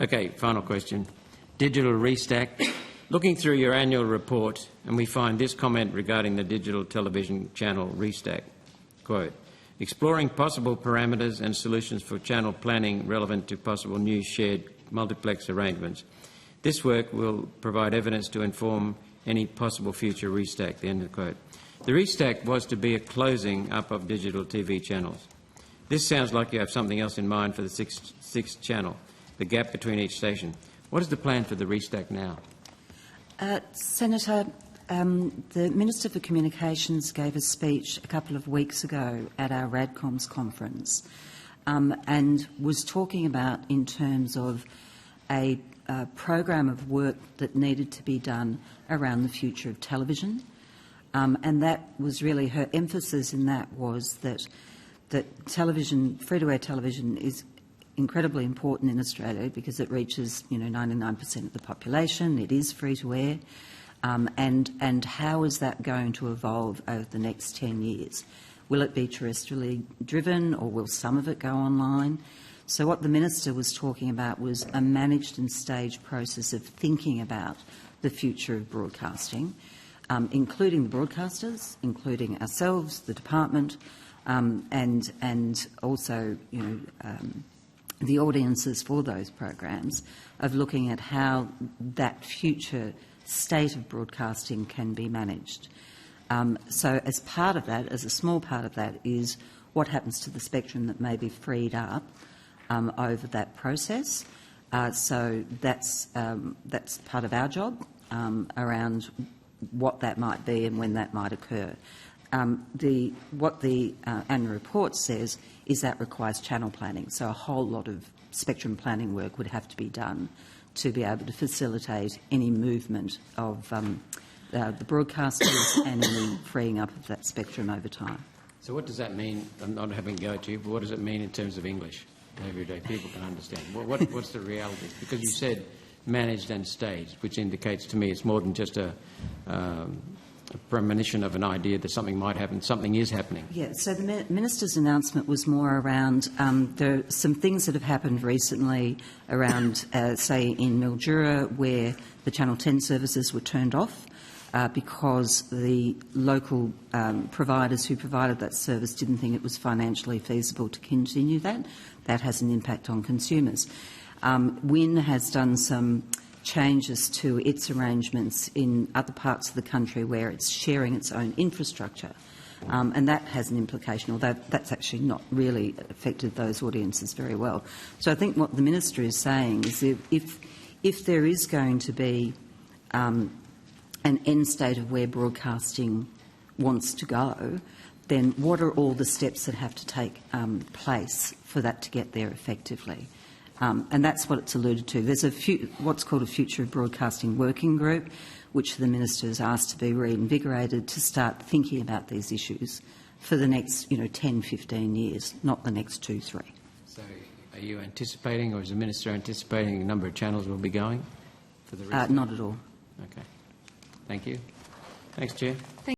Okay, final question. Digital Restack. Looking through your annual report, and we find this comment regarding the digital television channel Restack, quote, exploring possible parameters and solutions for channel planning relevant to possible new shared multiplex arrangements. This work will provide evidence to inform any possible future Restack, the end of the quote. The Restack was to be a closing up of digital TV channels. This sounds like you have something else in mind for the sixth channel, the gap between each station. What is the plan for the Restack now? Senator, the Minister for Communications gave a speech a couple of weeks ago at our RADCOMS conference and was talking about in terms of a program of work that needed to be done around the future of television. And that was really her emphasis in that was that television, free-to-air television, is incredibly important in Australia because it reaches 99% of the population. It is free-to-air. And how is that going to evolve over the next 10 years? Will it be terrestrially driven or will some of it go online? So what the Minister was talking about was a managed and staged process of thinking about the future of broadcasting, including the broadcasters, including ourselves, the department, and also the audiences for those programs, of looking at how that future state of broadcasting can be managed. So as part of that, as a small part of that, is what happens to the spectrum that may be freed up over that process. So that's part of our job around what that might be and when that might occur. What the annual report says is that requires channel planning, so a whole lot of spectrum planning work would have to be done to be able to facilitate any movement of the broadcasters and any freeing up of that spectrum over time. So what does that mean? I'm not having a go at you, but what does it mean in terms of English? Everyday people can understand. What's the reality? Because you said managed and staged, which indicates to me it's more than just a premonition of an idea that something might happen. Something is happening. Yeah, so the Minister's announcement was more around there are some things that have happened recently around, say, in Mildura, where the Channel 10 services were turned off because the local providers who provided that service didn't think it was financially feasible to continue that. That has an impact on consumers. WIN has done some changes to its arrangements in other parts of the country where it's sharing its own infrastructure, and that has an implication, although that's actually not really affected those audiences very well. So I think what the Minister is saying is if there is going to be an end state of where broadcasting wants to go, then what are all the steps that have to take place for that to get there effectively? And that's what it's alluded to. There's what's called a Future of Broadcasting Working Group, which the Minister has asked to be reinvigorated to start thinking about these issues for the next 10, 15 years, not the next 2, 3. So are you anticipating, or is the Minister anticipating a number of channels will be going for the rest? Not at all. Okay. Thank you. Thanks, Chair.